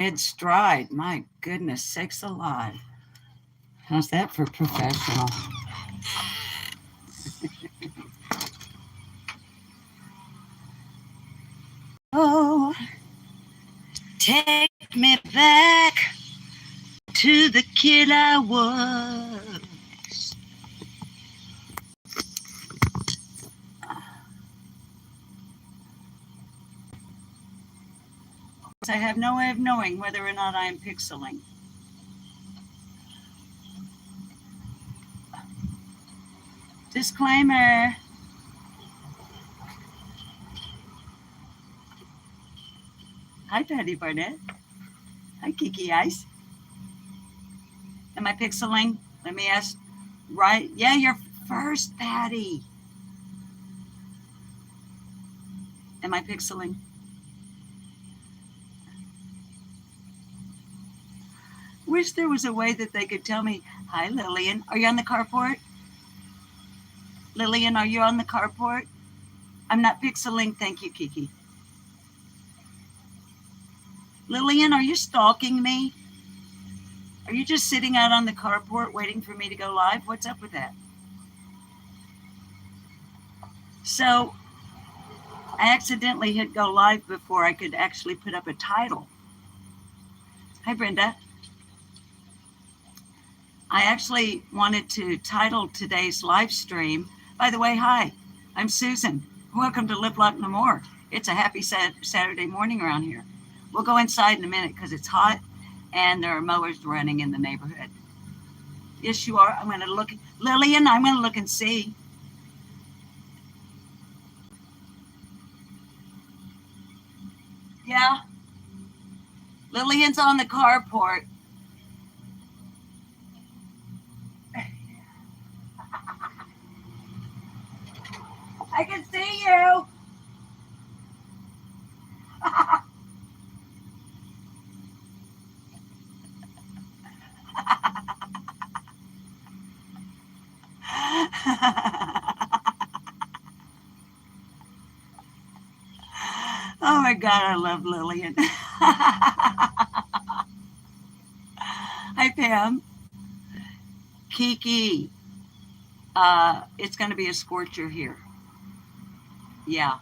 It's dried. My goodness sakes alive. How's that for professional? Oh, take me back to the kid I was. I have no way of knowing whether or not I am pixeling. Disclaimer. Hi, Patty Barnett. Hi, Kiki Ice. Am I pixeling? Let me ask. Right? Yeah, you're first, Patty. Am I pixeling? Wish there was a way that they could tell me. Hi, Lillian. Are you on the carport? Lillian, are you on the carport? I'm not pixeling. Thank you, Kiki. Lillian, are you stalking me? Are you just sitting out on the carport waiting for me to go live? What's up with that? So I accidentally hit go live before I could actually put up a title. Hi, Brenda. I actually wanted to title today's live stream. By the way, hi, I'm Susan. Welcome to Live Like No More. It's a happy Saturday morning around here. We'll go inside in a minute because it's hot and there are mowers running in the neighborhood. Yes, you are. I'm going to look. Lillian, I'm going to look and see. Yeah. Lillian's on the carport. I can see you. Oh my God, I love Lillian. Hi, Pam. Kiki. It's going to be a scorcher here. Yeah.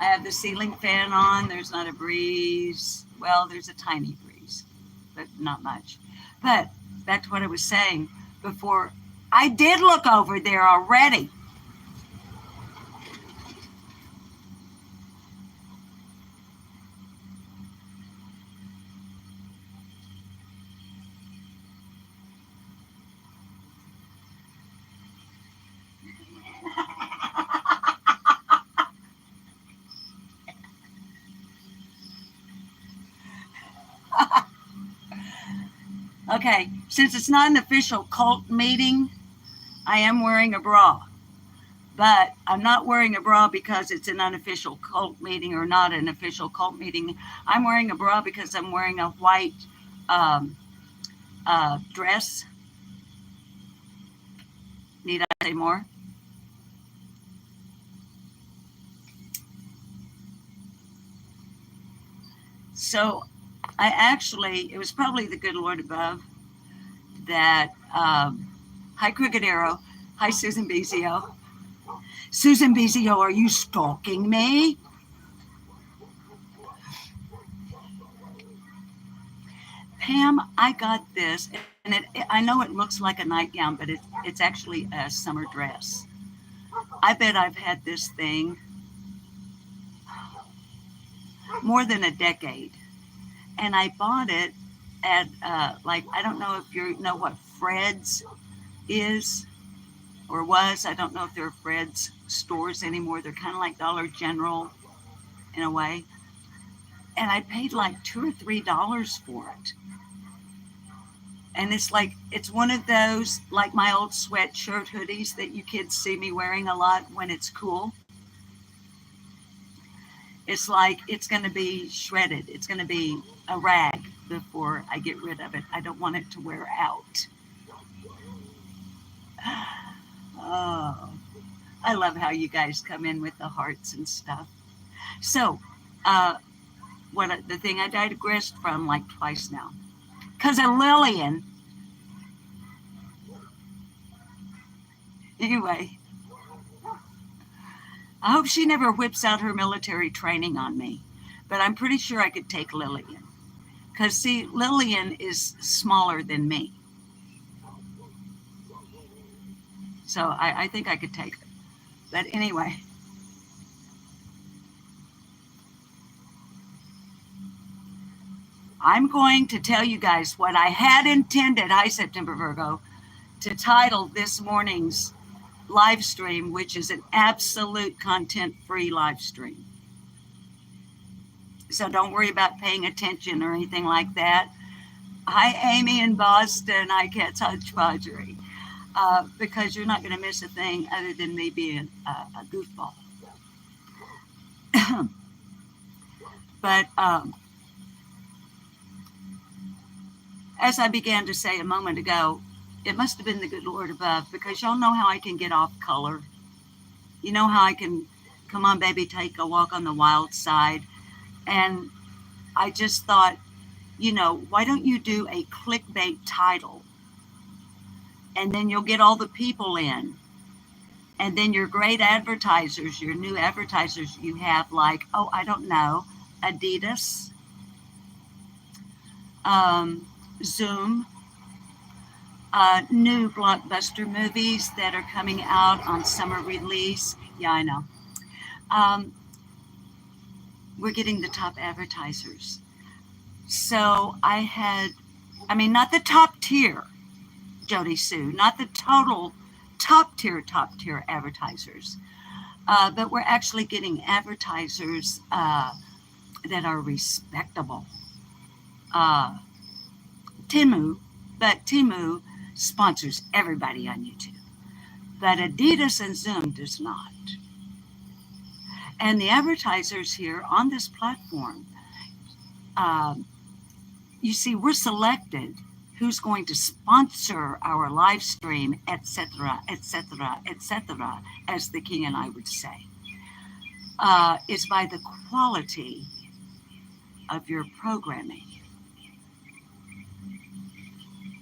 I have the ceiling fan on. There's not a breeze. Well, there's a tiny breeze, but not much. But back to what I was saying before. I did look over there already. Okay, since it's not an official cult meeting, I am wearing a bra. But I'm not wearing a bra because it's an unofficial cult meeting or not an official cult meeting. I'm wearing a bra because I'm wearing a white um, dress. Need I say more? So it was probably the good Lord above that, hi, Crooked Arrow. Hi, Susan Bezio. Susan Bezio, are you stalking me? Pam, I got this, and I know it looks like a nightgown, but it's actually a summer dress. I bet I've had this thing more than a decade, and I bought it at I don't know if you know what Fred's is or was. I don't know if there are Fred's stores anymore. They're kind of like Dollar General in a way. And I paid like $2 or $3 for it. And it's one of those, like my old sweatshirt hoodies that you kids see me wearing a lot when it's cool. It's like it's going to be shredded. It's going to be a rag before I get rid of it. I don't want it to wear out. Oh, I love how you guys come in with the hearts and stuff. So, uh, the thing I digressed from like twice now. Because of Lillian. Anyway, I hope she never whips out her military training on me. But I'm pretty sure I could take Lillian. Because, see, Lillian is smaller than me. So I think I could take her. But anyway. I'm going to tell you guys what I had intended, hi September Virgo, to title this morning's live stream, which is an absolute content-free live stream. So don't worry about paying attention or anything like that. Hi, Amy in Boston. Hi, Cats Hodgepodgery. Because you're not going to miss a thing other than me being a goofball. But as I began to say a moment ago, it must have been the good Lord above, because y'all know how I can get off color. You know how I can, come on, baby, take a walk on the wild side. And I just thought, you know, why don't you do a clickbait title? And then you'll get all the people in. And then your great advertisers, your new advertisers you have, like, oh, I don't know, Adidas, Zoom, new blockbuster movies that are coming out on summer release. Yeah, I know. We're getting the top advertisers. So I mean, not the top tier, Jody Sue, not the total top tier advertisers, but we're actually getting advertisers that are respectable. Timu sponsors everybody on YouTube, but Adidas and Zoom does not. And the advertisers here on this platform, you see, we're selected who's going to sponsor our live stream, etc., etc., etc., as the king and I would say, is by the quality of your programming.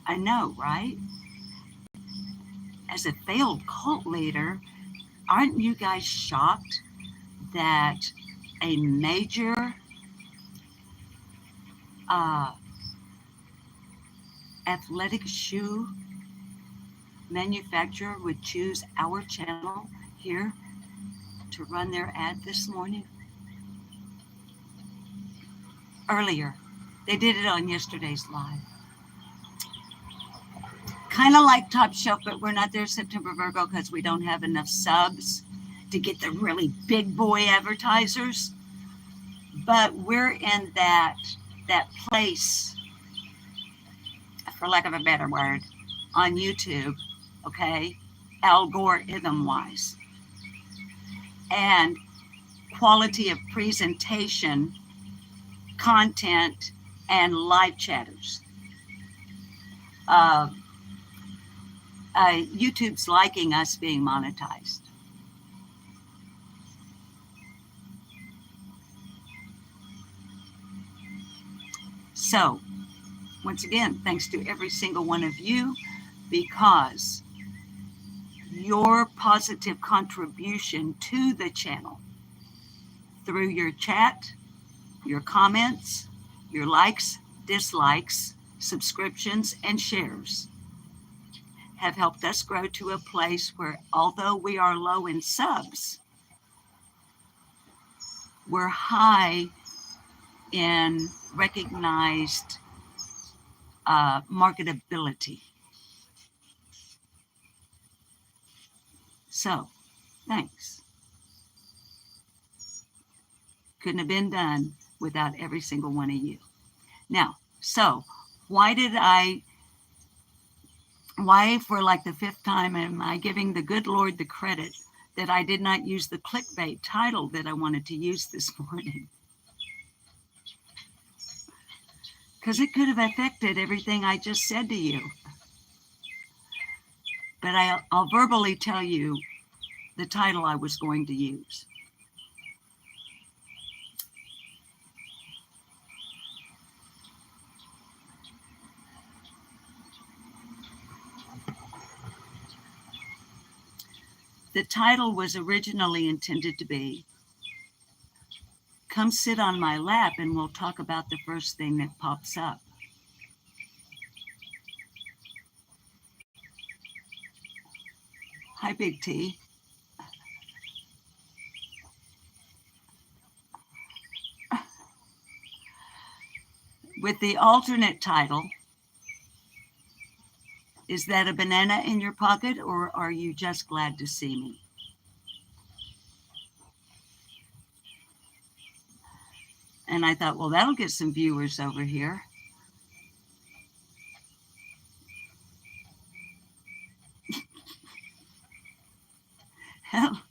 I know, right? As a failed cult leader, aren't you guys shocked that a major athletic shoe manufacturer would choose our channel here to run their ad this morning? Earlier, they did it on yesterday's live. Kind of like Top Shelf, but we're not there, September Virgo, because we don't have enough subs to get the really big boy advertisers. But we're in that place, for lack of a better word, on YouTube, okay, algorithm-wise. And quality of presentation, content, and live chatters. YouTube's liking us being monetized. So, once again, thanks to every single one of you, because your positive contribution to the channel through your chat, your comments, your likes, dislikes, subscriptions, and shares have helped us grow to a place where, although we are low in subs, we're high in recognized marketability. So, thanks. Couldn't have been done without every single one of you. Now, so why for like the fifth time am I giving the good Lord the credit that I did not use the clickbait title that I wanted to use this morning? Because it could have affected everything I just said to you. But I'll verbally tell you the title I was going to use. The title was originally intended to be, "Come sit on my lap and we'll talk about the first thing that pops up." Hi, Big T. With the alternate title, "Is that a banana in your pocket, or are you just glad to see me?" And I thought, well, that'll get some viewers over here. Hell.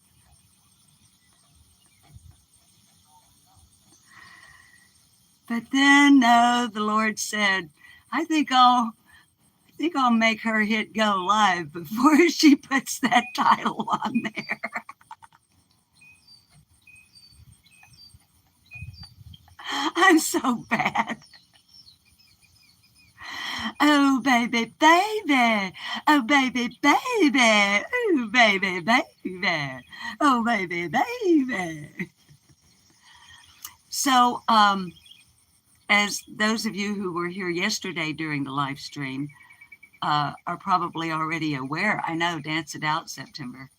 But then, no, the Lord said, I think I'll make her hit go live before she puts that title on there. I'm so bad. Oh, baby, baby. Oh, baby, baby. Oh, baby, baby. Oh, baby, baby. So, as those of you who were here yesterday during the live stream are probably already aware, I know, dance it out, September,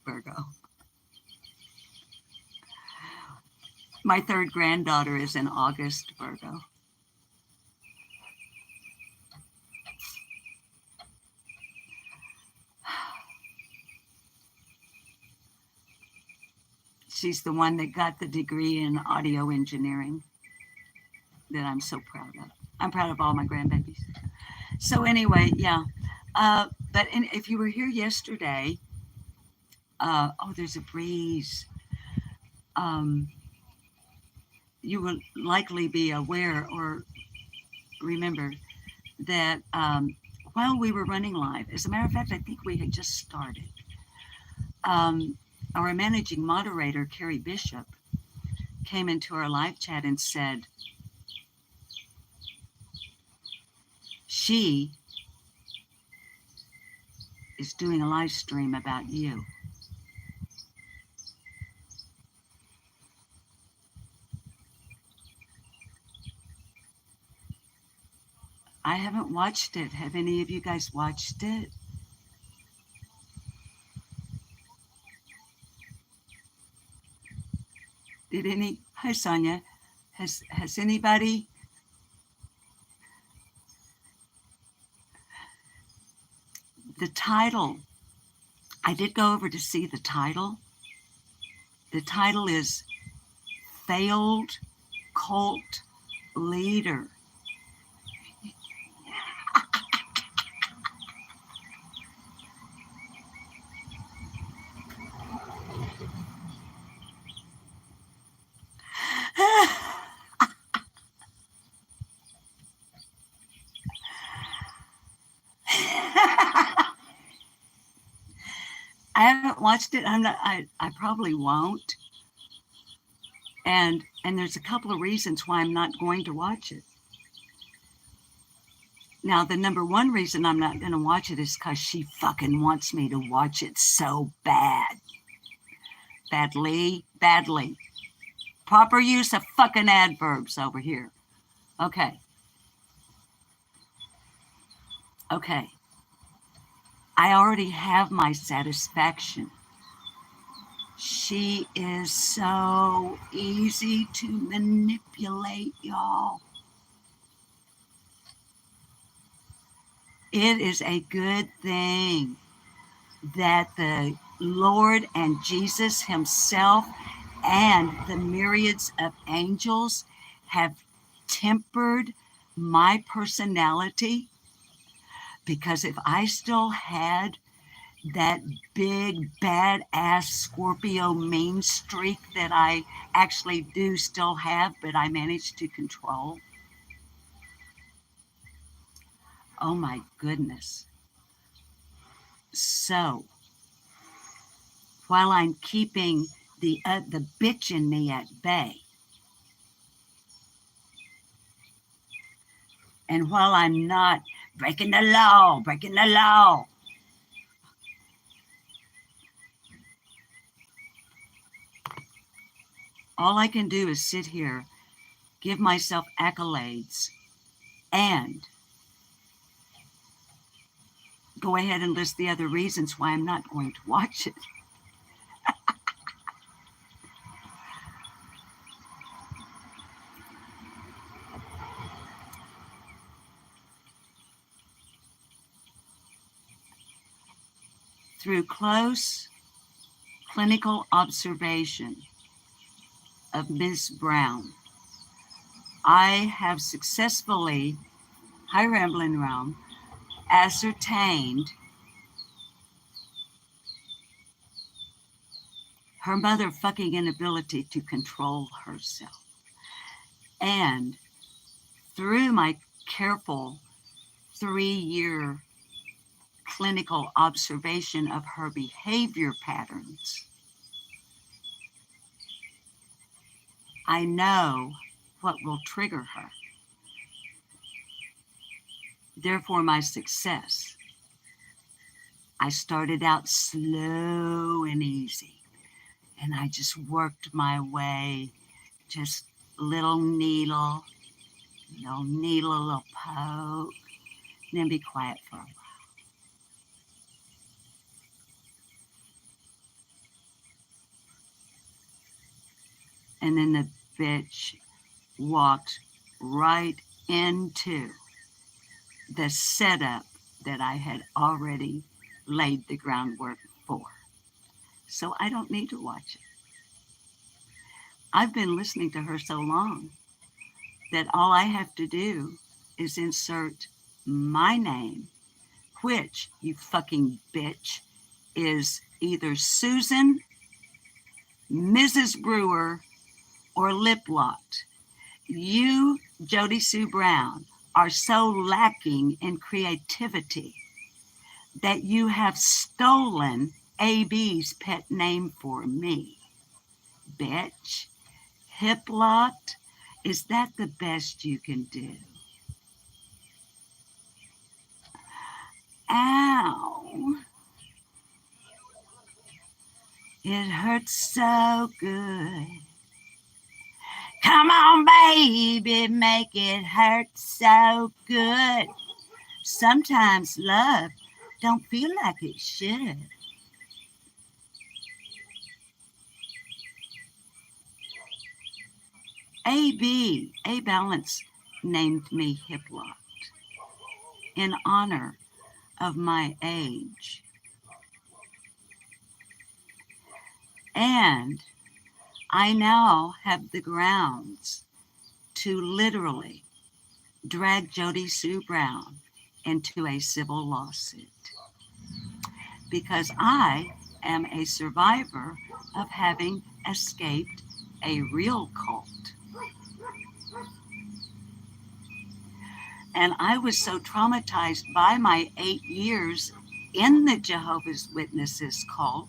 Virgo. My third granddaughter is in August, Virgo. She's the one that got the degree in audio engineering that I'm so proud of. I'm proud of all my grandbabies. So anyway, yeah. But if you were here yesterday, oh, there's a breeze. You will likely be aware or remember that while we were running live, as a matter of fact, I think we had just started, our managing moderator, Carrie Bishop, came into our live chat and said she is doing a live stream about you. I haven't watched it. Have any of you guys watched it? Hi, Sonia. Has anybody? The title, I did go over to see the title. The title is Failed Cult Leader. I haven't watched it. I probably won't. And there's a couple of reasons why I'm not going to watch it. Now, the number one reason I'm not going to watch it is because she fucking wants me to watch it so bad. Badly. Proper use of fucking adverbs over here. Okay. I already have my satisfaction. She is so easy to manipulate, y'all. It is a good thing that the Lord and Jesus himself and the myriads of angels have tempered my personality, because if I still had that big badass Scorpio mean streak that I actually do still have, but I managed to control, oh my goodness. So while I'm keeping the bitch in me at bay, and while I'm not breaking the law, All I can do is sit here, give myself accolades, and go ahead and list the other reasons why I'm not going to watch it. Through close clinical observation of Ms. Brown, I have successfully, hi Rambling Realm, ascertained her motherfucking inability to control herself. And through my careful 3-year clinical observation of her behavior patterns, I know what will trigger her. Therefore, my success. I started out slow and easy, and I just worked my way, just little needle, little poke, and then be quiet for a while. And then the bitch walked right into the setup that I had already laid the groundwork for. So I don't need to watch it. I've been listening to her so long that all I have to do is insert my name, which, you fucking bitch, is either Susan, Mrs. Brewer, or Liplocked. You, Jody Sue Brown, are so lacking in creativity that you have stolen AB's pet name for me. Bitch, hip-locked, is that the best you can do? Ow. It hurts so good. Come on, baby, make it hurt so good. Sometimes love don't feel like it should. A Balance named me hip-locked in honor of my age. And I now have the grounds to literally drag Jody Sue Brown into a civil lawsuit because I am a survivor of having escaped a real cult. And I was so traumatized by my 8 years in the Jehovah's Witnesses cult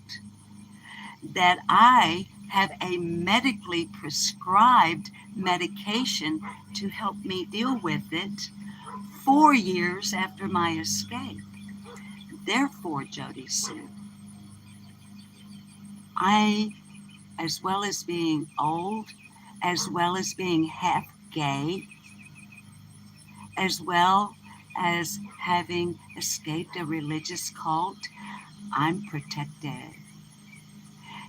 that I have a medically prescribed medication to help me deal with it 4 years after my escape. Therefore, Jody Sue, I, as well as being old, as well as being half gay, as well as having escaped a religious cult, I'm protected.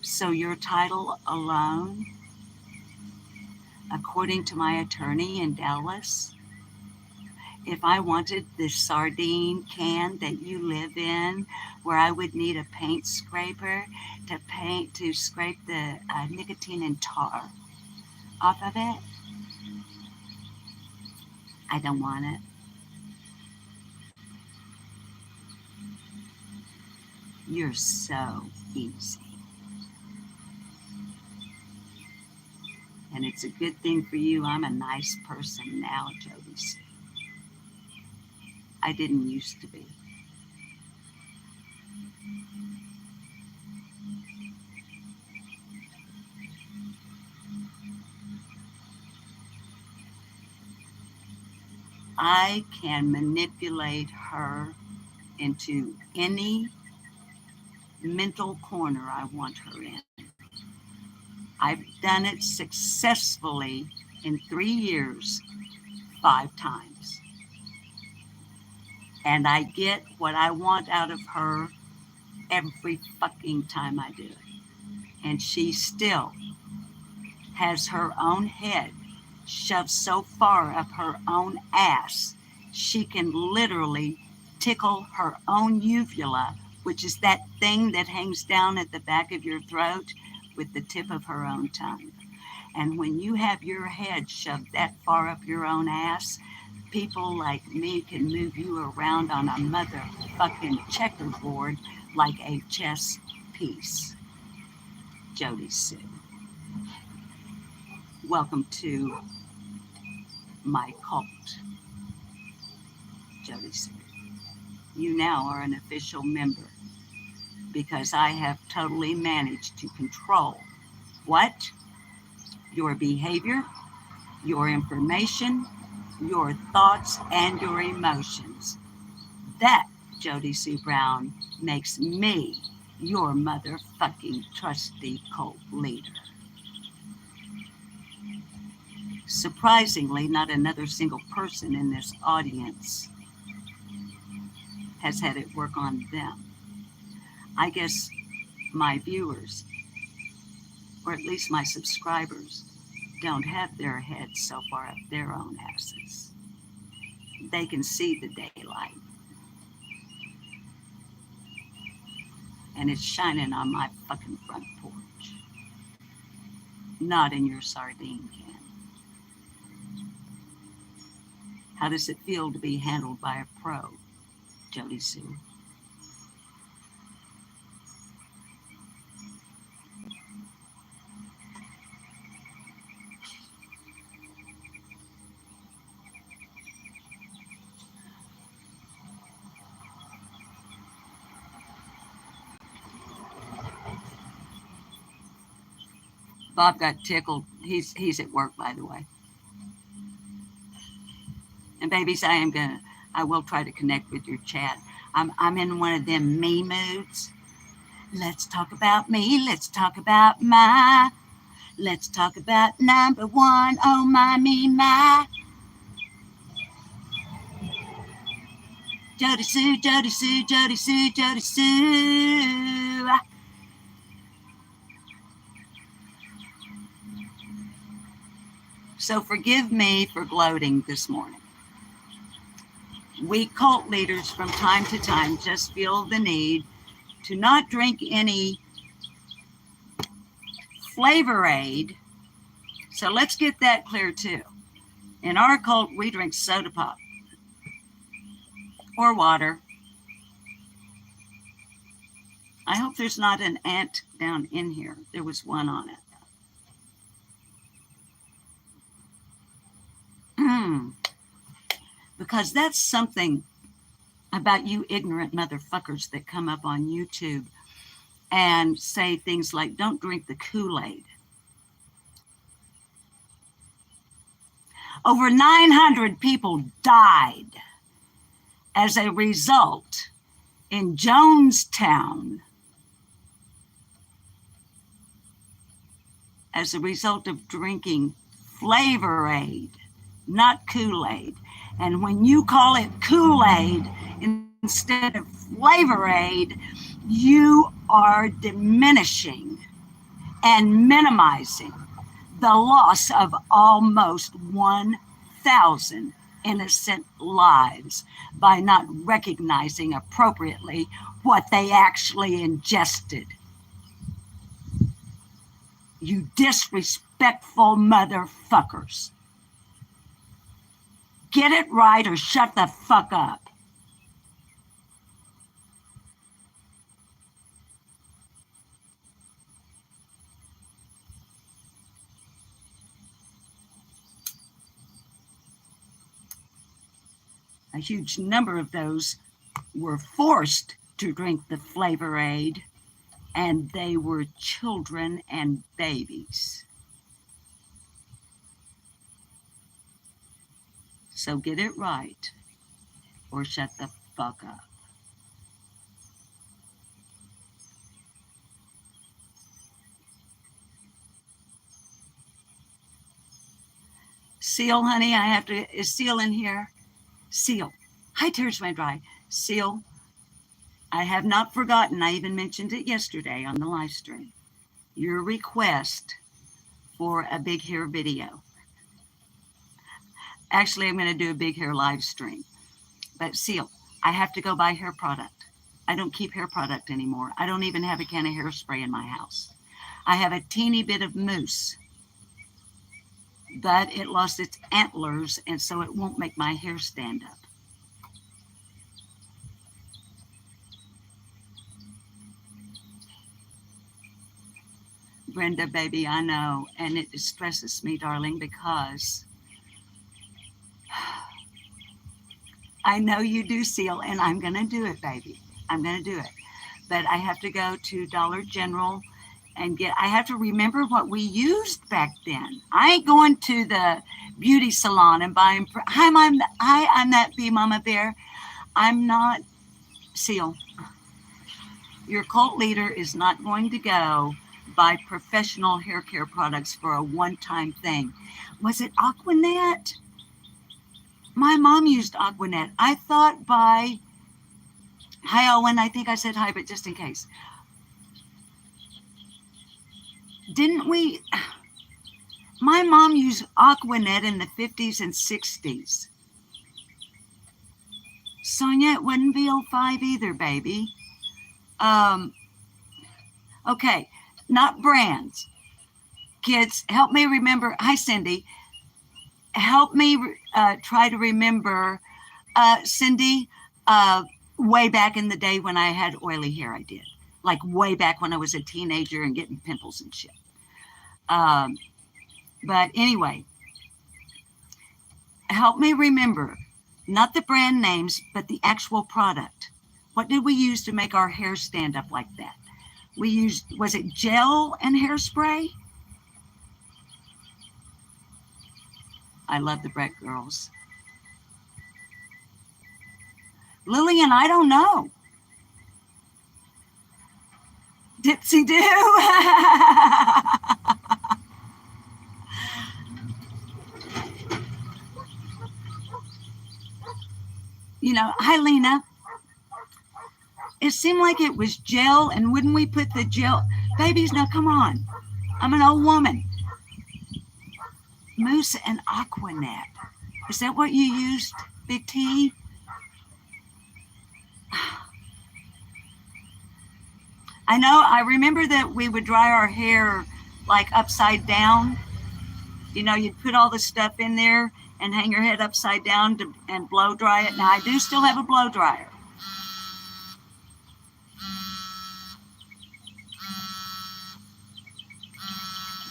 So your title alone, according to my attorney in Dallas, if I wanted the sardine can that you live in, where I would need a paint scraper to scrape the nicotine and tar off of it, I don't want it. You're so easy. And it's a good thing for you. I'm a nice person now, Jody Sue. I didn't used to be. I can manipulate her into any mental corner I want her in. I've done it successfully in 3 years, 5 times. And I get what I want out of her every fucking time I do it. And she still has her own head shoved so far up her own ass, she can literally tickle her own uvula, which is that thing that hangs down at the back of your throat, with the tip of her own tongue. And when you have your head shoved that far up your own ass, people like me can move you around on a motherfucking checkerboard like a chess piece. Jody Sue. Welcome to my cult, Jody Sue. You now are an official member because I have totally managed to control what? Your behavior, your information, your thoughts, and your emotions. That, Jody Sue Brown, makes me your motherfucking trusty cult leader. Surprisingly, not another single person in this audience has had it work on them. I guess my viewers, or at least my subscribers, don't have their heads so far up their own asses. They can see the daylight. And it's shining on my fucking front porch. Not in your sardine can. How does it feel to be handled by a pro, Jody Sue? Bob got tickled. He's at work, by the way. And babies, I will try to connect with your chat. I'm in one of them me moods. Let's talk about me. Let's talk about let's talk about number one. Oh my, me, my. Jody Sue, Jody Sue, Jody Sue, Jody Sue. So forgive me for gloating this morning. We cult leaders from time to time just feel the need to not drink any flavor aid. So let's get that clear too. In our cult, we drink soda pop or water. I hope there's not an ant down in here. There was one on it. Because that's something about you ignorant motherfuckers that come up on YouTube and say things like, don't drink the Kool-Aid. Over 900 people died as a result in Jonestown as a result of drinking Flavor Aid, not Kool-Aid. And when you call it Kool-Aid instead of Flavor Aid, you are diminishing and minimizing the loss of almost 1,000 innocent lives by not recognizing appropriately what they actually ingested. You disrespectful motherfuckers. Get it right or shut the fuck up. A huge number of those were forced to drink the Flavor Aid, and they were children and babies. So get it right or shut the fuck up. Seal, honey, I have to, is Seal in here? Seal. Hi, Tears My Dry. Seal, I have not forgotten, I even mentioned it yesterday on the live stream, your request for a big hair video. Actually, I'm going to do a big hair live stream. But Seal, I have to go buy hair product. I don't keep hair product anymore. I don't even have a can of hairspray in my house. I have a teeny bit of mousse, but it lost its antlers, and so it won't make my hair stand up. Brenda, baby, I know, and it distresses me, darling, because I know you do, Seal, and I'm going to do it, baby. I'm going to do it. But I have to go to Dollar General and I have to remember what we used back then. I ain't going to the beauty salon and buying, I'm that bee mama bear. I'm not, Seal. Your cult leader is not going to go buy professional hair care products for a one-time thing. Was it Aquanet? My mom used Aquanet. I thought by, hi Owen, I think I said hi, but just in case. Didn't we, my mom used Aquanet in the 50s and 60s. Sonia, it wasn't VO5 either, baby. Okay, not brands. Kids, help me remember. Hi, Cindy. Help me try to remember, Cindy, way back in the day when I had oily hair, I did. Like way back when I was a teenager and getting pimples and shit. But anyway, help me remember, not the brand names, but the actual product. What did we use to make our hair stand up like that? We used, was it gel and hairspray? I love the Brett girls. Lillian, I don't know. Dipsy do. You know, hi Lena. It seemed like it was gel, and wouldn't we put the gel? Babies, now come on. I'm an old woman. Mousse and Aquanet. Is that what you used, Big T? I know, I remember that we would dry our hair like upside down. You know, you'd put all the stuff in there and hang your head upside down and blow dry it. Now, I do still have a blow dryer.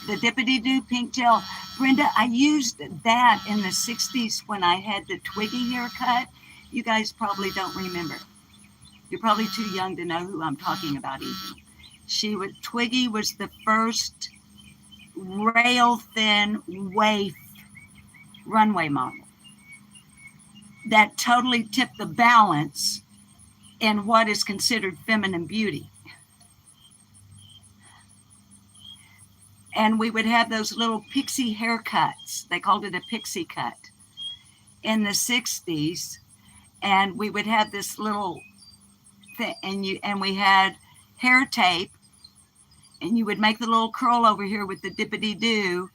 The Dippity-Doo pink gel. Brenda, I used that in the 60s when I had the Twiggy haircut. You guys probably don't remember. You're probably too young to know who I'm talking about even. Twiggy was the first rail-thin waif runway model that totally tipped the balance in what is considered feminine beauty. And we would have those little pixie haircuts. They called it a pixie cut in the 60s. And we would have this little thing, and we had hair tape, and you would make the little curl over here with the Dippity-Doo,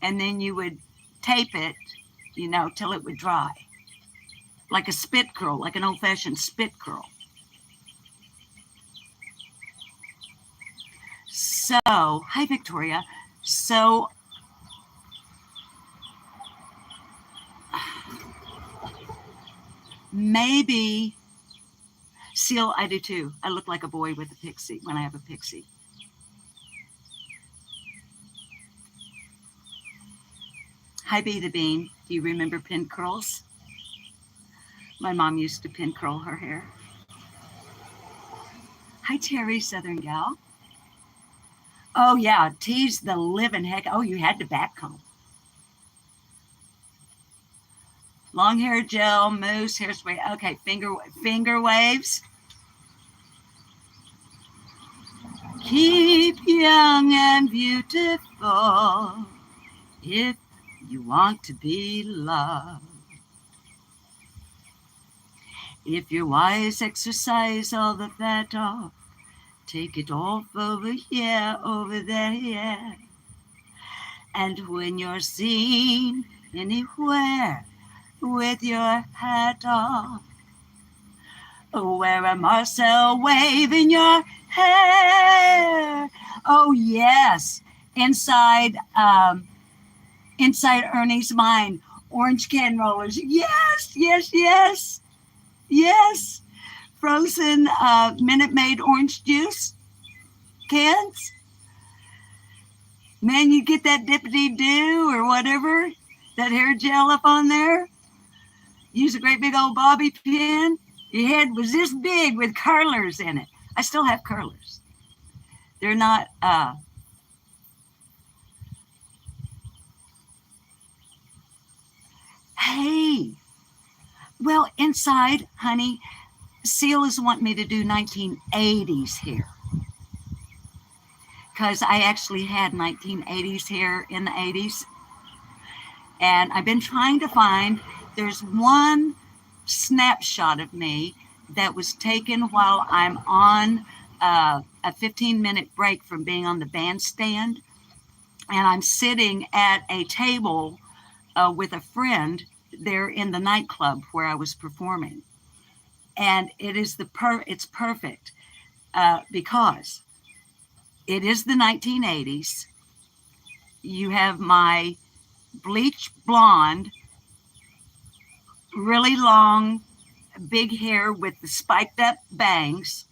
and then you would tape it, you know, till it would dry. Like a spit curl, like an old-fashioned spit curl. So, hi Victoria. So, maybe, Seal, I do too. I look like a boy with a pixie when I have a pixie. Hi, Bee the Bean. Do you remember pin curls? My mom used to pin curl her hair. Hi, Terry, Southern Gal. Oh, yeah, tease the living heck. Oh, you had to back comb. Long hair gel, mousse, hairspray. Okay, finger waves. Keep young and beautiful. If You want to be loved. If you're wise, exercise all the fat off. Take it off over here, over there, yeah. And when you're seen anywhere with your hat off, wear a Marcel wave in your hair. Oh, yes. Inside Ernie's mind, orange can rollers. Yes, yes, yes, yes. Frozen Minute Maid orange juice cans. Man, you get that dippity-doo or whatever, that hair gel up on there. Use a great big old bobby pin. Your head was this big with curlers in it. I still have curlers. They're not, hey, well, inside, honey, Seal is wanting me to do 1980s hair. Because I actually had 1980s hair in the 80s. And I've been trying to find, there's one snapshot of me that was taken while I'm on a 15-minute break from being on the bandstand. And I'm sitting at a table with a friend there in the nightclub where I was performing. And it is it's perfect because it is the 1980s. You have my bleach blonde, really long, big hair with the spiked up bangs.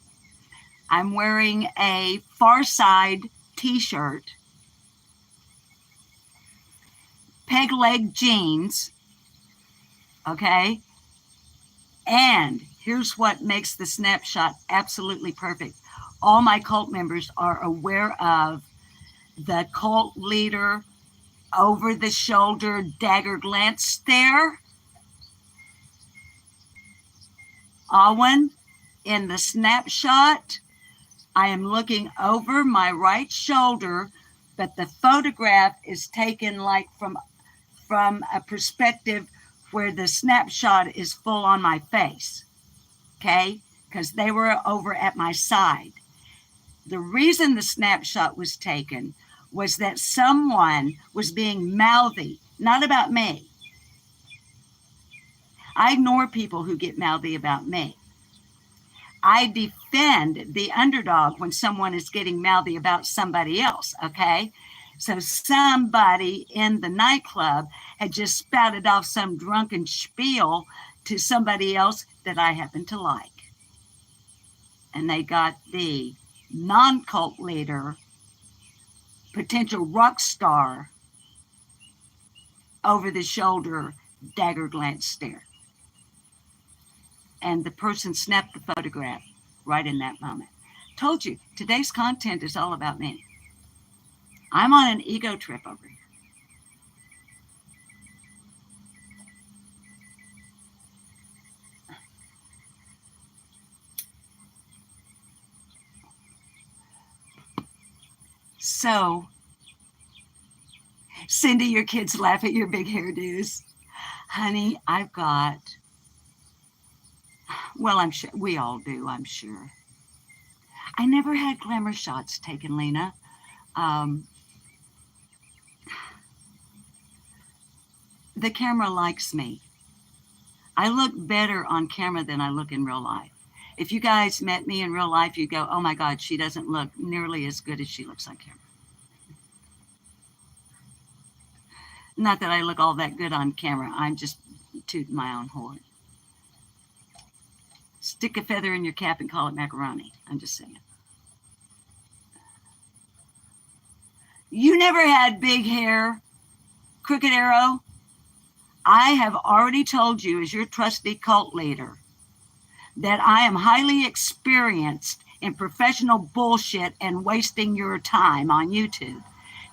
I'm wearing a Far Side t-shirt, peg leg jeans, okay? And here's what makes the snapshot absolutely perfect. All my cult members are aware of the cult leader over the shoulder dagger glance stare. Owen, in the snapshot, I am looking over my right shoulder, but the photograph is taken like from a perspective where the snapshot is full on my face, okay? Because they were over at my side. The reason the snapshot was taken was that someone was being mouthy, not about me. I ignore people who get mouthy about me. I defend the underdog when someone is getting mouthy about somebody else, okay? So somebody in the nightclub had just spouted off some drunken spiel to somebody else that I happen to like. And they got the non-cult leader, potential rock star, over the shoulder dagger glance stare. And the person snapped the photograph right in that moment. Told you, today's content is all about me. I'm on an ego trip over here. So, Cindy, your kids laugh at your big hairdos. Honey, I've got, well, I'm sure, we all do, I'm sure. I never had Glamour Shots taken, Lena. The camera likes me. I look better on camera than I look in real life. If you guys met me in real life, you'd go, oh my God, she doesn't look nearly as good as she looks on camera. Not that I look all that good on camera. I'm just tooting my own horn. Stick a feather in your cap and call it macaroni. I'm just saying. You never had big hair, Crooked Arrow. I have already told you, as your trusty cult leader, that I am highly experienced in professional bullshit and wasting your time on YouTube.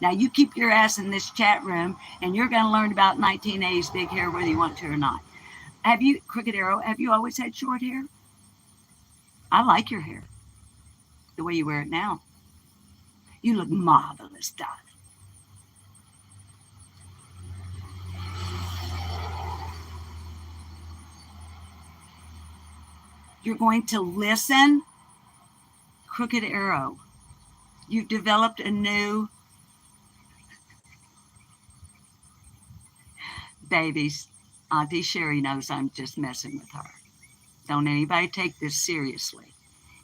Now, you keep your ass in this chat room, and you're going to learn about 1980s big hair whether you want to or not. Have you, Crooked Arrow, have you always had short hair? I like your hair, the way you wear it now. You look marvelous, darling. You're going to listen. Crooked Arrow, you've developed a new babies. Auntie Sherry knows I'm just messing with her. Don't anybody take this seriously.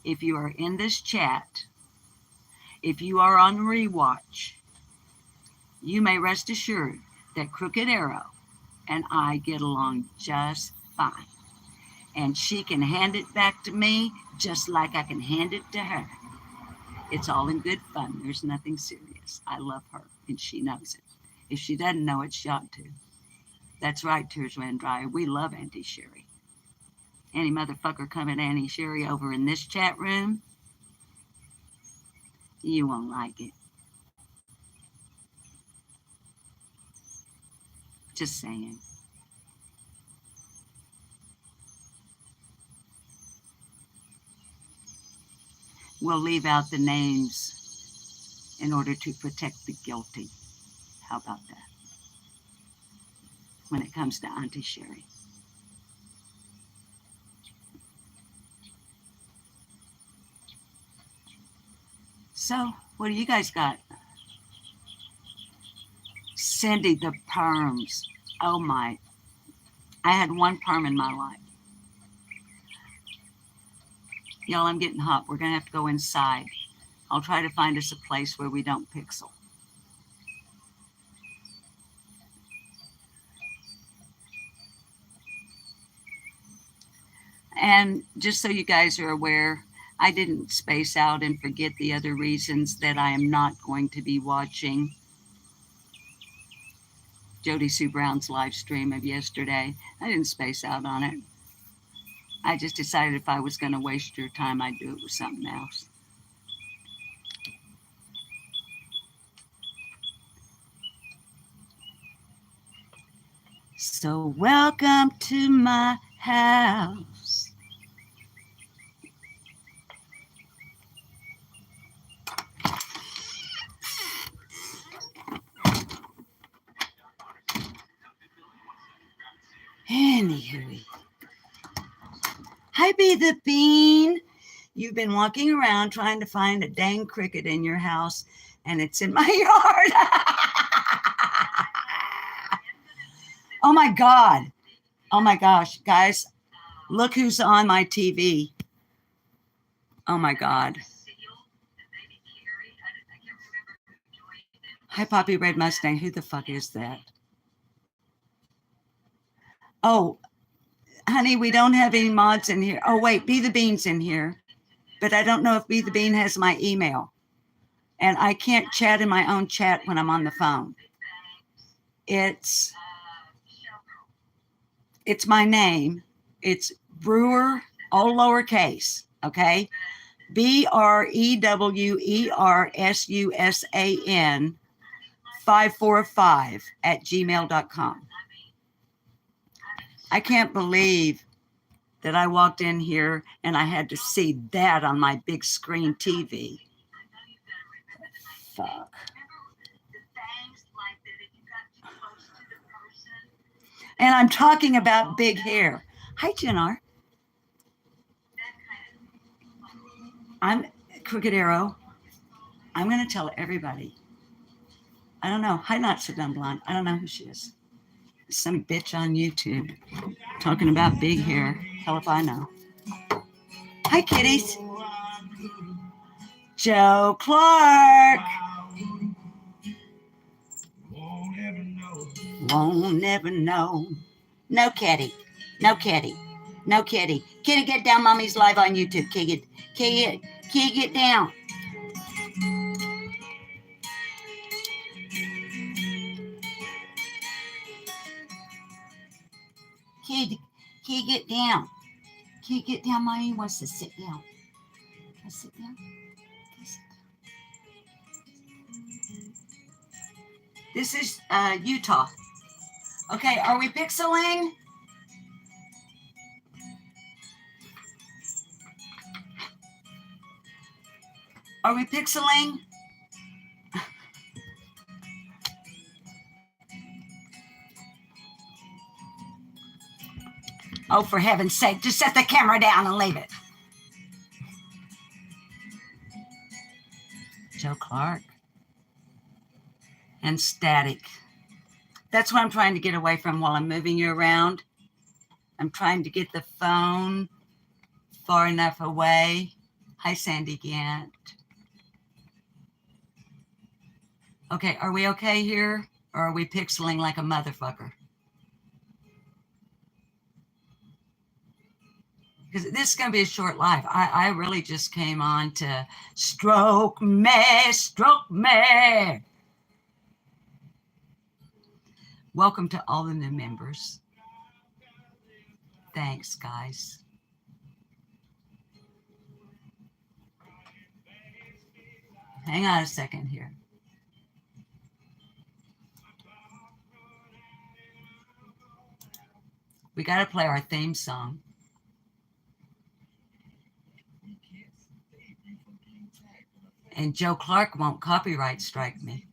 If you are in this chat, if you are on rewatch, you may rest assured that Crooked Arrow and I get along just fine. And she can hand it back to me just like I can hand it to her. It's all in good fun. There's nothing serious. I love her, and she knows it. If she doesn't know it, she ought to. That's right, Tears Ran Dry. We love Auntie Sherry. Any motherfucker coming at Auntie Sherry over in this chat room, you won't like it. Just saying. We'll leave out the names in order to protect the guilty. How about that? When it comes to Auntie Sherry. So, what do you guys got? Cindy, the perms. Oh my. I had one perm in my life. Y'all, I'm getting hot. We're going to have to go inside. I'll try to find us a place where we don't pixel. And just so you guys are aware, I didn't space out and forget the other reasons that I am not going to be watching Jody Sue Brown's live stream of yesterday. I didn't space out on it. I just decided if I was going to waste your time, I'd do it with something else. So welcome to my house. Anywho. Hi, Be the Bean. You've been walking around trying to find a dang cricket in your house, and it's in my yard. Oh my God. Oh my gosh, guys, look who's on my TV. Oh my God. Hi, Poppy Red Mustang. Who the fuck is that? Oh, honey, we don't have any mods in here. Oh, wait, Be the Bean's in here. But I don't know if Be the Bean has my email. And I can't chat in my own chat when I'm on the phone. It's my name. It's Brewer, all lowercase, okay? BREWERSUSAN 545 at gmail.com. I can't believe that I walked in here and I had to see that on my big screen TV. Fuck. And I'm talking about big hair. Hi, Jennar. I'm Crooked Arrow. I'm going to tell everybody. I don't know. Hi, Not So Dumb Blonde. I don't know who she is. Some bitch on YouTube talking about big hair. Hell if I know. Hi, kitties. Joe Clark. Won't never know. No kitty. No kitty. No kitty. Kitty, get down. Mommy's live on YouTube. Kitty, get down. Kitty, get down. Kitty, get down. Mommy wants to sit down. Can I sit down? This is Utah. Okay, are we pixeling? Are we pixeling? Oh, for heaven's sake, just set the camera down and leave it. Joe Clark. And static. That's what I'm trying to get away from while I'm moving you around. I'm trying to get the phone far enough away. Hi, Sandy Gant. Okay, are we okay here? Or are we pixeling like a motherfucker? Because this is going to be a short live. I really just came on to stroke me, stroke me. Welcome to all the new members. Thanks, guys. Hang on a second here. We got to play our theme song. And Joe Clark won't copyright strike me.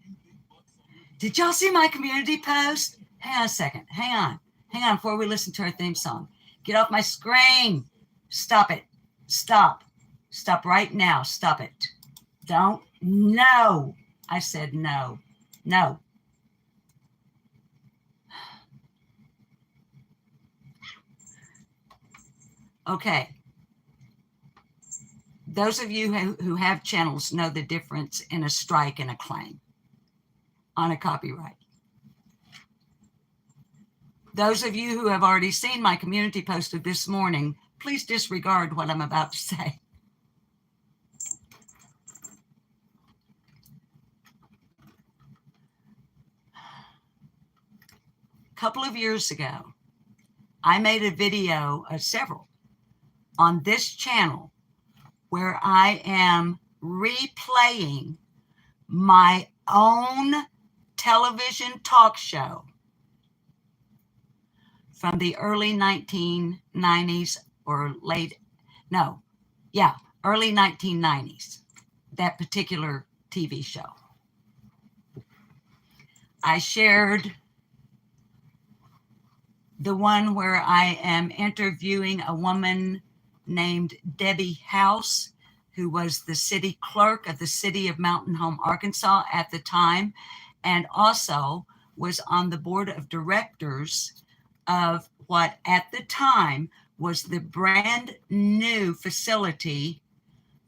Did y'all see my community post? Hang on a second. Hang on. Hang on before we listen to our theme song. Get off my screen. Stop it. Stop. Stop right now. Stop it. Don't. No. I said no. No. Okay. Those of you who have channels know the difference in a strike and a claim on a copyright. Those of you who have already seen my community post of this morning, please disregard what I'm about to say. A couple of years ago, I made a video, several, on this channel where I am replaying my own television talk show from the early 1990s or early 1990s, that particular TV show. I shared the one where I am interviewing a woman named Debbie House, who was the city clerk of the city of Mountain Home, Arkansas at the time, and also was on the board of directors of what at the time was the brand new facility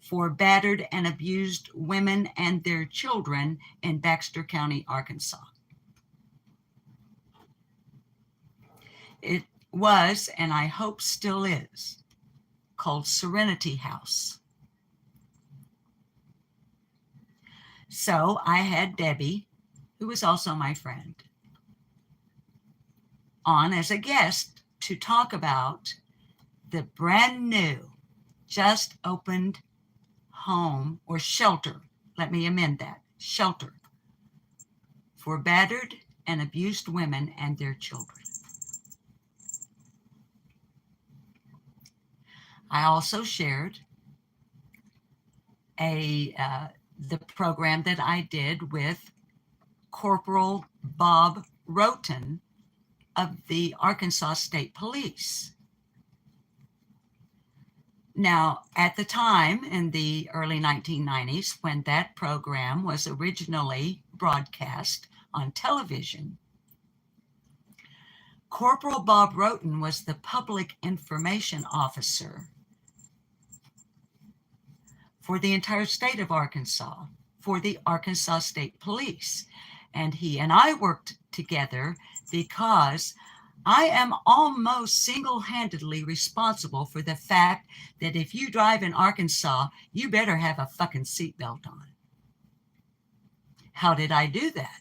for battered and abused women and their children in Baxter County, Arkansas. It was, and I hope still is, called Serenity House. So I had Debbie, who was also my friend, on as a guest to talk about the brand new, just opened home or shelter. Let me amend that. Shelter for battered and abused women and their children. I also shared the program that I did with Corporal Bob Roten of the Arkansas State Police. Now, at the time in the early 1990s, when that program was originally broadcast on television, Corporal Bob Roten was the public information officer for the entire state of Arkansas, for the Arkansas State Police. And he and I worked together because I am almost single-handedly responsible for the fact that if you drive in Arkansas, you better have a fucking seatbelt on. How did I do that?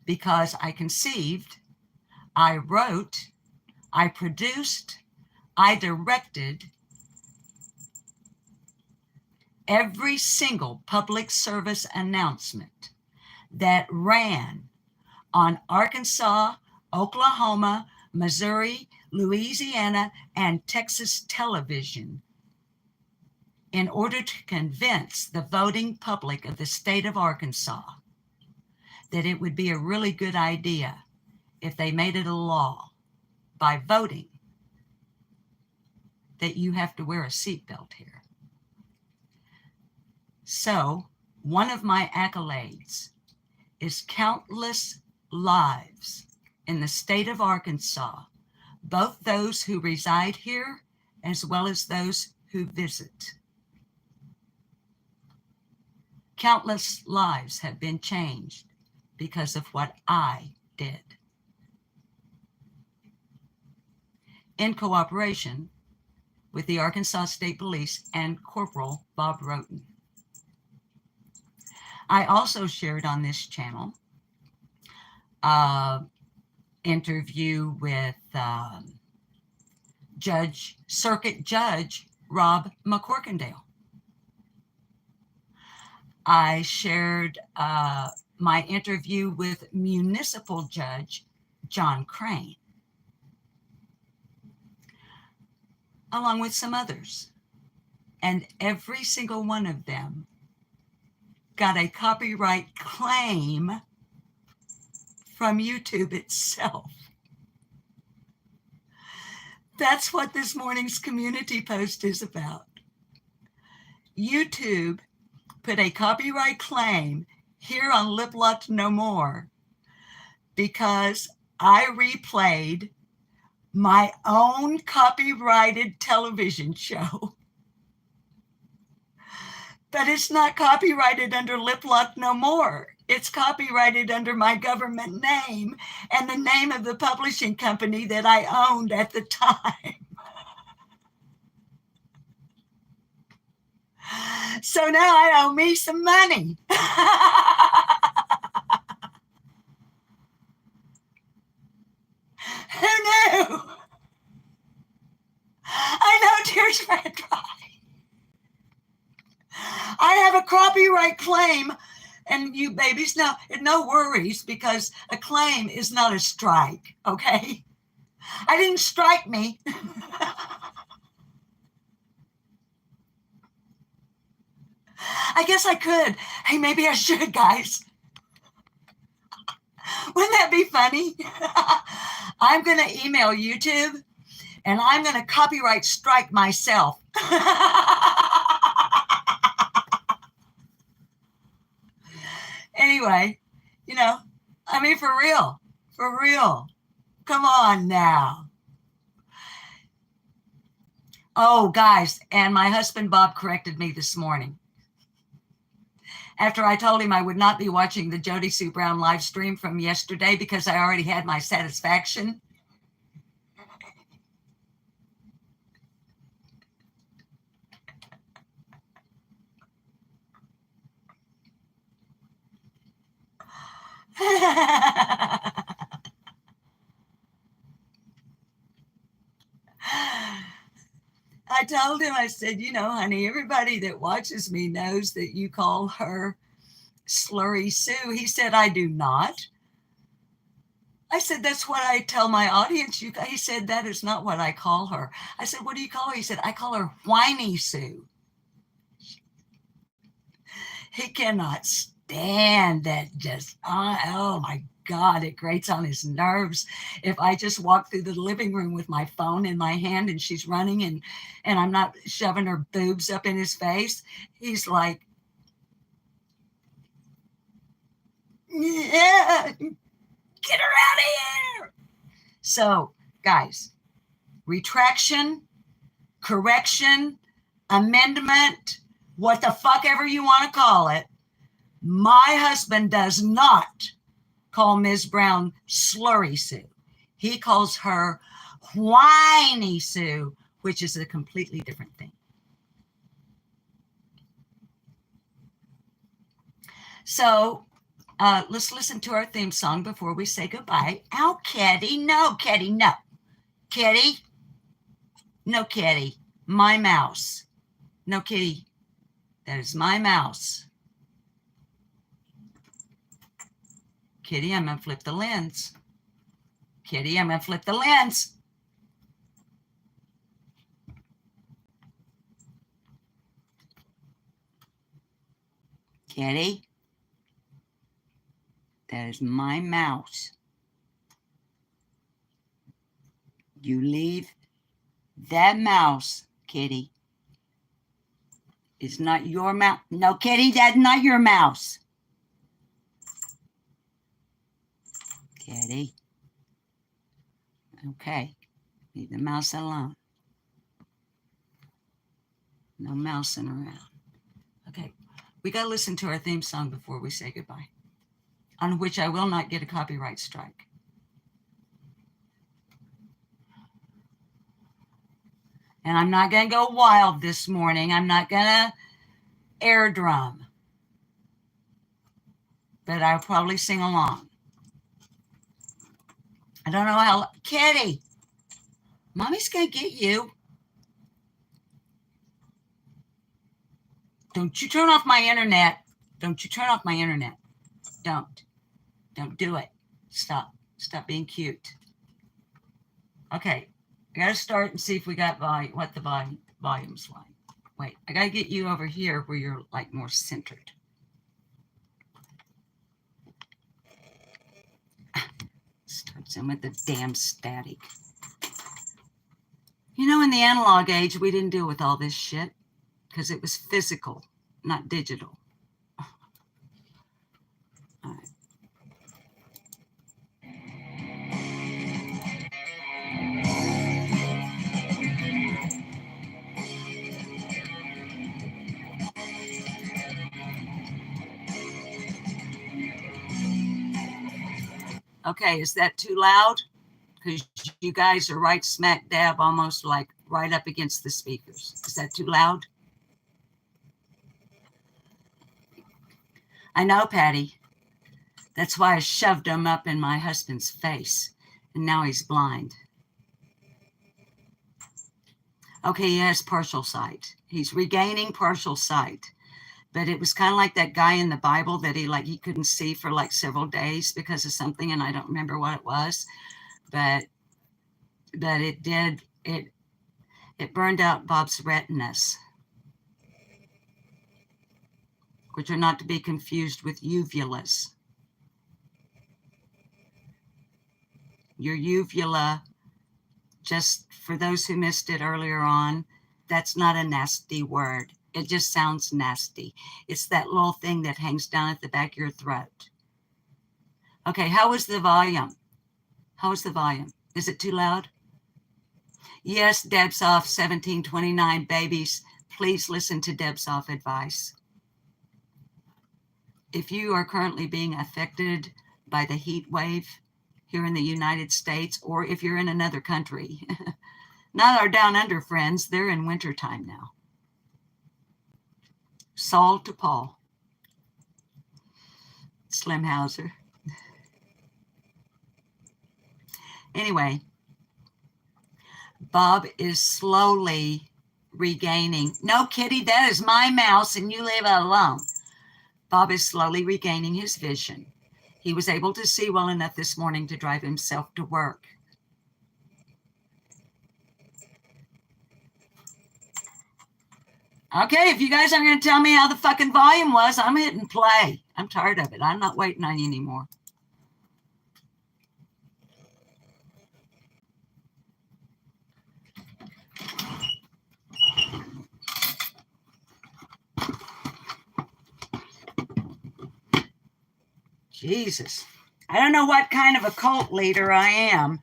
Because I conceived, I wrote, I produced, I directed every single public service announcement that ran on Arkansas, Oklahoma, Missouri, Louisiana, and Texas television in order to convince the voting public of the state of Arkansas that it would be a really good idea if they made it a law by voting that you have to wear a seatbelt here. So one of my accolades is countless lives in the state of Arkansas, both those who reside here as well as those who visit. Countless lives have been changed because of what I did. In cooperation with the Arkansas State Police and Corporal Bob Roten. I also shared on this channel an interview with Circuit Judge Rob McCorkindale. I shared my interview with Municipal Judge John Crane, along with some others. And every single one of them got a copyright claim from YouTube itself. That's what this morning's community post is about. YouTube put a copyright claim here on Lip Locked No More because I replayed my own copyrighted television show. But it's not copyrighted under Lip Lock No More. It's copyrighted under my government name and the name of the publishing company that I owned at the time. So now I owe me some money. Who knew? I know tears ran dry. I have a copyright claim, and you babies, no worries, because a claim is not a strike, okay? I didn't strike me. I guess I could. Hey, maybe I should, guys. Wouldn't that be funny? I'm going to email YouTube, and I'm going to copyright strike myself. Anyway, I mean, for real. Come on now. Oh, guys, and my husband, Bob, corrected me this morning. After I told him I would not be watching the Jody Sue Brown live stream from yesterday because I already had my satisfaction. I told him, I said, honey, everybody that watches me knows that you call her Slurry Sue. He said, I do not. I said, that's what I tell my audience. He said, that is not what I call her. I said, what do you call her? He said, I call her Whiny Sue. He cannot stand that. Just, oh my God, it grates on his nerves. If I just walk through the living room with my phone in my hand and she's running and I'm not shoving her boobs up in his face, he's like, yeah, get her out of here. So, guys, retraction, correction, amendment, what the fuck ever you want to call it, my husband does not call Ms. Brown Slurry Sue. He calls her Whiny Sue, which is a completely different thing. So let's listen to our theme song before we say goodbye. Ow, Kitty. No, Kitty, no. Kitty. No, Kitty. My mouse. No, Kitty. That is my mouse. Kitty, I'm going to flip the lens. Kitty, I'm going to flip the lens. Kitty, that is my mouse. You leave that mouse Kitty. It's not your mouse. No, Kitty, that's not your mouse. Kitty. Okay. Leave the mouse alone. No mousing around. Okay. We got to listen to our theme song before we say goodbye, on which I will not get a copyright strike. And I'm not going to go wild this morning. I'm not going to air drum. But I'll probably sing along. I don't know how. Kitty, Mommy's going to get you. Don't you turn off my internet. Don't you turn off my internet. Don't. Don't do it. Stop. Stop being cute. Okay. I got to start and see if we got what the volume's like. Wait, I got to get you over here where you're like more centered. Starts in with the damn static. You know, in the analog age, we didn't deal with all this shit because it was physical, not digital. All right. Okay, is that too loud? Because you guys are right smack dab, almost like right up against the speakers. Is that too loud? I know, Patty. That's why I shoved him up in my husband's face, and now he's blind. Okay, he has partial sight. He's regaining partial sight. But it was kind of like that guy in the Bible that he couldn't see for like several days because of something, and I don't remember what it was. But it burned out Bob's retinas, which are not to be confused with uvulas. Your uvula, just for those who missed it earlier on, that's not a nasty word. It just sounds nasty. It's that little thing that hangs down at the back of your throat. Okay, how is the volume? How is the volume? Is it too loud? Yes, Deb's off 1729 babies. Please listen to Deb's off advice. If you are currently being affected by the heat wave here in the United States, or if you're in another country, not our down under friends, they're in wintertime now. Saul to Paul. Slim Hauser. Anyway, Bob is slowly regaining. No, Kitty, that is my mouse and you leave it alone. Bob is slowly regaining his vision. He was able to see well enough this morning to drive himself to work. Okay, if you guys aren't going to tell me how the fucking volume was, I'm hitting play. I'm tired of it. I'm not waiting on you anymore. Jesus. I don't know what kind of a cult leader I am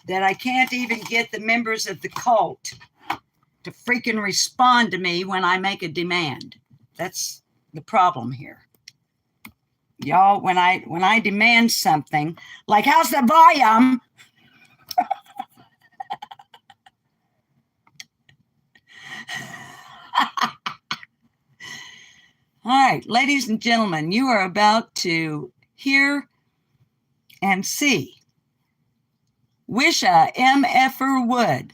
that I can't even get the members of the cult to freaking respond to me when I make a demand. That's the problem here. Y'all, when I demand something, like how's the volume? All right, ladies and gentlemen, you are about to hear and see Wish a MFer Would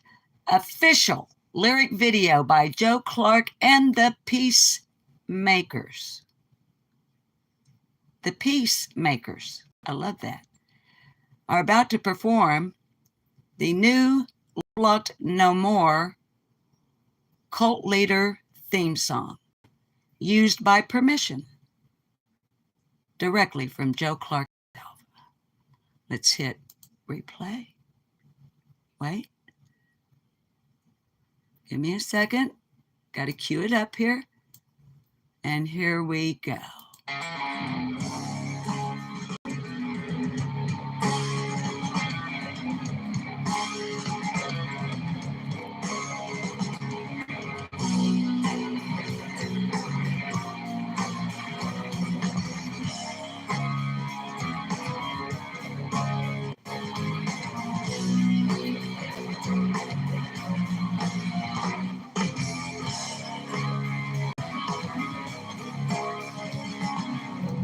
official lyric video by Joe Clark and the Peacemakers. The Peacemakers, I love that, are about to perform the new Lot No More cult leader theme song, used by permission, directly from Joe Clark himself. Let's hit replay. Wait. Give me a second. Got to cue it up here. And here we go.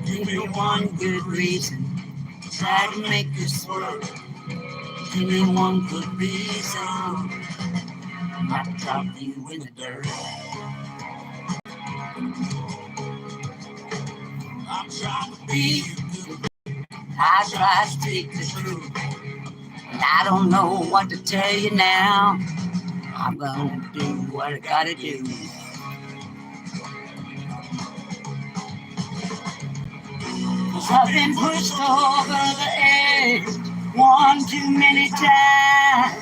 Give me one good reason to try to make this work. Give me one good reason not to drop you in the dirt. I'm trying to be good. I try to speak the truth. And I don't know what to tell you now. I'm gonna do what I gotta do. Cause I've been pushed over the edge one too many times.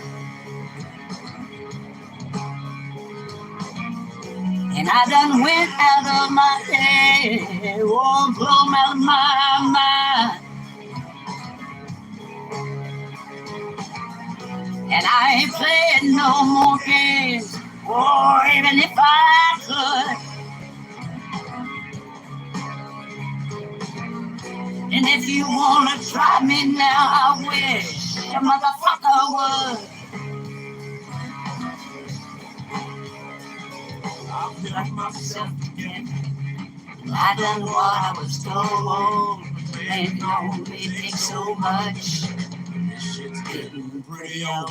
And I done went out of my head, oh, blown out of my mind. And I ain't playing no more games, or even if I could. And if you wanna try me now, I wish a motherfucker would. I'll get myself again. I done what I was told. Ain't gonna take so much. This shit's getting pretty old.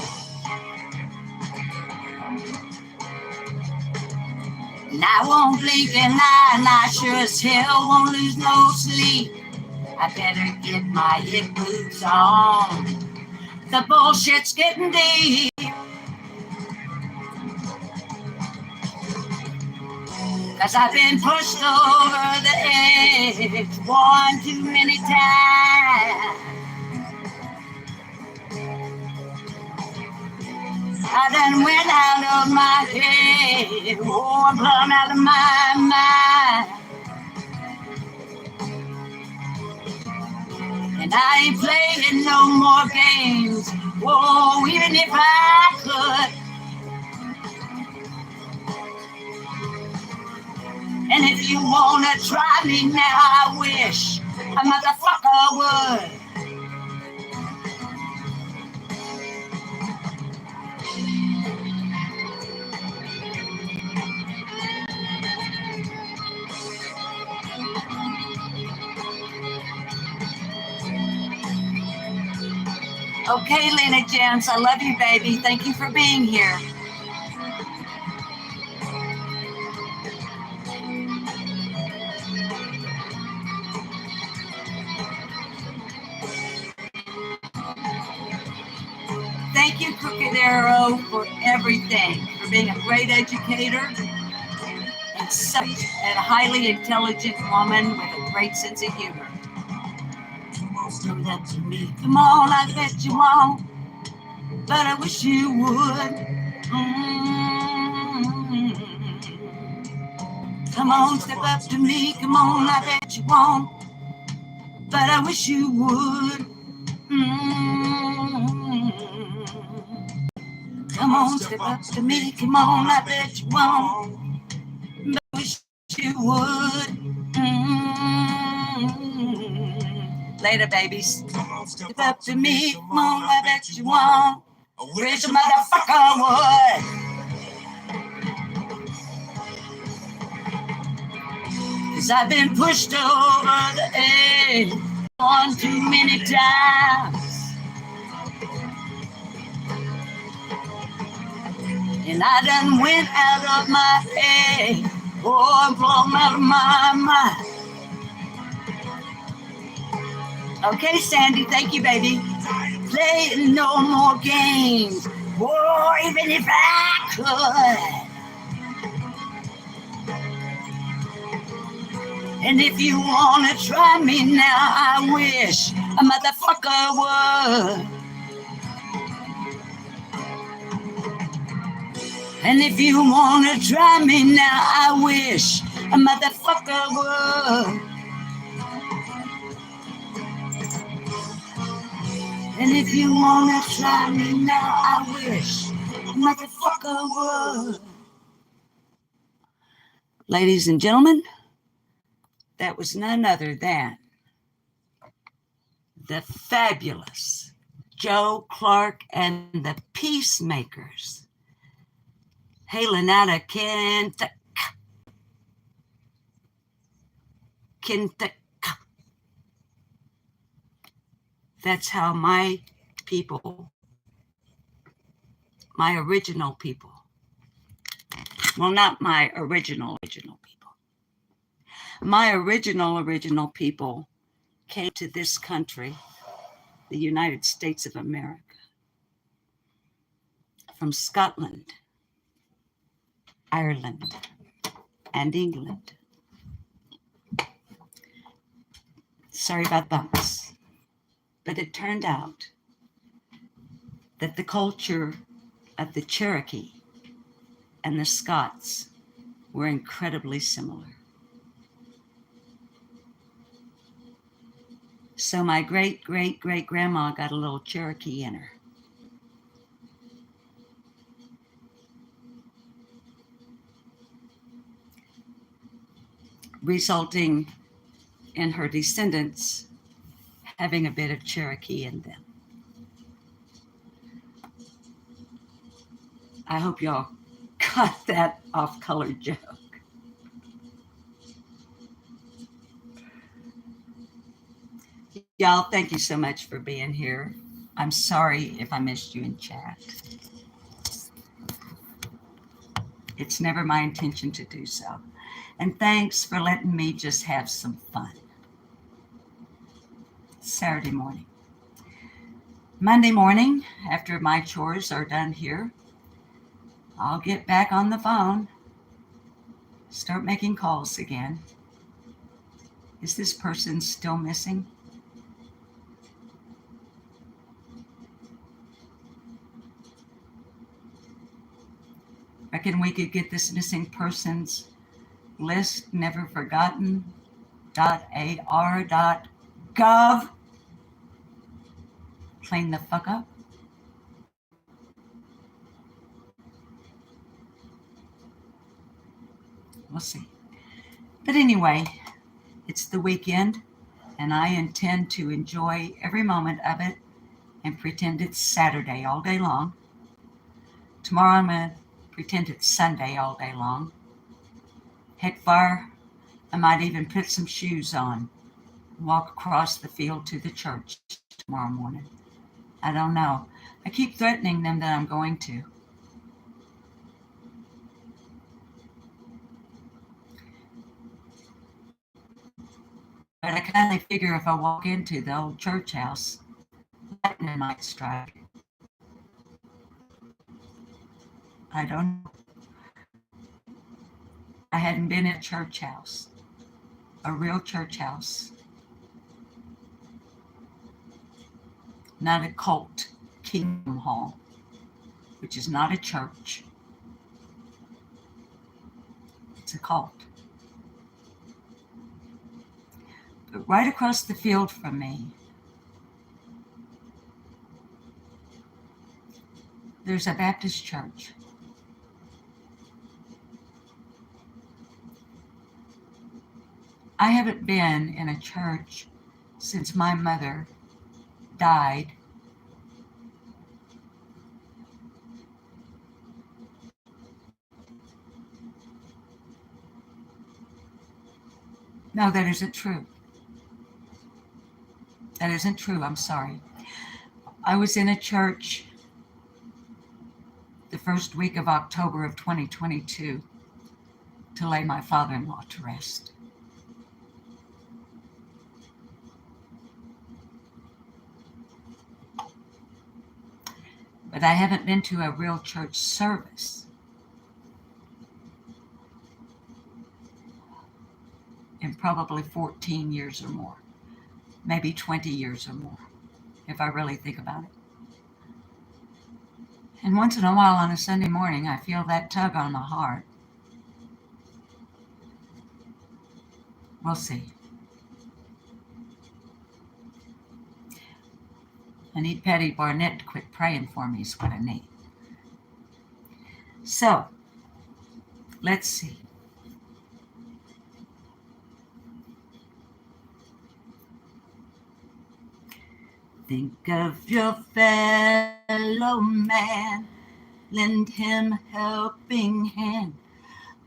And I won't blink an eye, and I sure as hell won't lose no sleep. I better get my hip boots on. The bullshit's getting deep. Cause I've been pushed over the edge one too many times. I done went out of my head, oh, I'm blown out of my mind. And I ain't playing no more games, oh, even if I could. And if you wanna try me now, I wish a motherfucker would. Okay, Lena Jens, I love you, baby. Thank you for being here. Thank you, Crooked Arrow, for everything, for being a great educator and such a highly intelligent woman with a great sense of humor. Come on, to me. Come on, I bet you won't, but I wish you would. Mm-hmm. Come on, step up to me. Come on, I bet you won't, but I wish you would. Mm-hmm. Come on, step up to me. Come on, I bet you won't, but I wish you would. Mm-hmm. Later, babies. Step up to me. Come on, I bet you won't. I wish a motherfucker would. Cause I've been pushed over the edge one too many times. And I done went out of my head, oh, I'm blown out of my mind. Okay, Sandy, thank you, baby. Playing no more games, oh, even if I could. And if you wanna try me now, I wish a motherfucker would. And if you wanna try me now, I wish a motherfucker would. And if you wanna try me now, I wish a motherfucker would. Ladies and gentlemen, that was none other than the fabulous Joe Clark and the Peacemakers, hailing out of Kentucky. That's how my people, my original people, well, not my original people. My original people came to this country, the United States of America, from Scotland, Ireland, and England. Sorry about bumps. But it turned out that the culture of the Cherokee and the Scots were incredibly similar. So my great-great-great-grandma got a little Cherokee in her. Resulting in her descendants having a bit of Cherokee in them. I hope y'all got that off-color joke. Y'all, thank you so much for being here. I'm sorry if I missed you in chat. It's never my intention to do so. And thanks for letting me just have some fun. Saturday morning. Monday morning, after my chores are done here, I'll get back on the phone, start making calls again. Is this person still missing? Reckon we could get this missing persons list never forgotten.ar.gov clean the fuck up. We'll see. But anyway, it's the weekend, and I intend to enjoy every moment of it and pretend it's Saturday all day long. Tomorrow I'm going to pretend it's Sunday all day long. Heck, fire, I might even put some shoes on and walk across the field to the church tomorrow morning. I don't know. I keep threatening them that I'm going to. But I kind of figure if I walk into the old church house, lightning might strike. I don't know. I hadn't been in a church house, a real church house. Not a cult kingdom hall, which is not a church. It's a cult. But right across the field from me, there's a Baptist church. I haven't been in a church since my mother died. No, that isn't true. That isn't true. I'm sorry. I was in a church the first week of October of 2022 to lay my father-in-law to rest. But I haven't been to a real church service in probably 14 years or more, maybe 20 years or more, if I really think about it. And once in a while on a Sunday morning, I feel that tug on my heart. We'll see. I need Patty Barnett to quit praying for me is what I need. So, let's see. Think of your fellow man. Lend him a helping hand.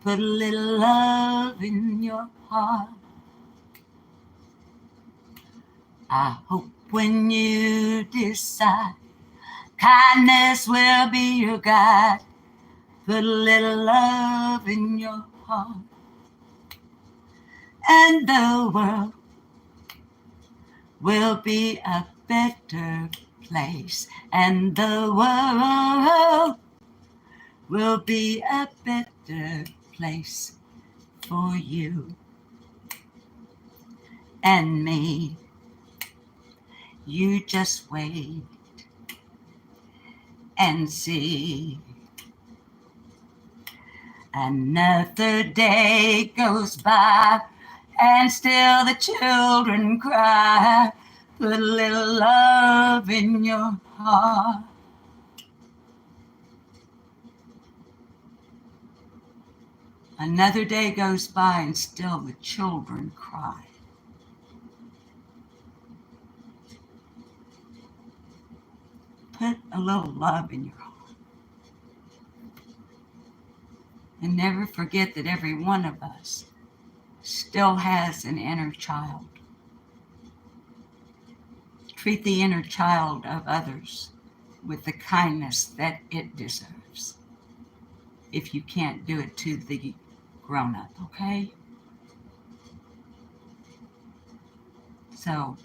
Put a little love in your heart. I hope when you decide kindness will be your guide. Put a little love in your heart. And the world will be a better place. And the world will be a better place for you and me. You just wait and see. Another day goes by and still the children cry. Put a little love in your heart. Another day goes by and still the children cry. Put a little love in your heart. And never forget that every one of us still has an inner child. Treat the inner child of others with the kindness that it deserves. If you can't do it to the grown-up, okay? So,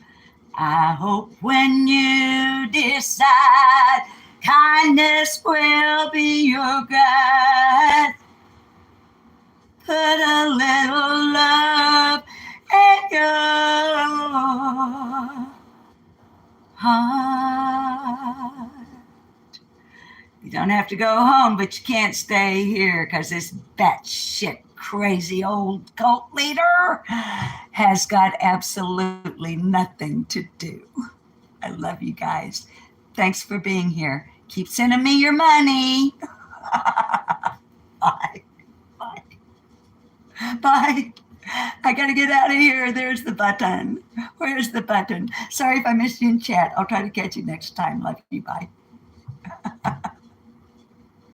I hope when you decide kindness will be your guide. Put a little love in your heart. You don't have to go home, but you can't stay here because this batshit crazy old cult leader has got absolutely nothing to do. I love you guys. Thanks for being here. Keep sending me your money. Bye. Bye. Bye. I got to get out of here. There's the button. Where's the button? Sorry if I missed you in chat. I'll try to catch you next time. Love you. Bye.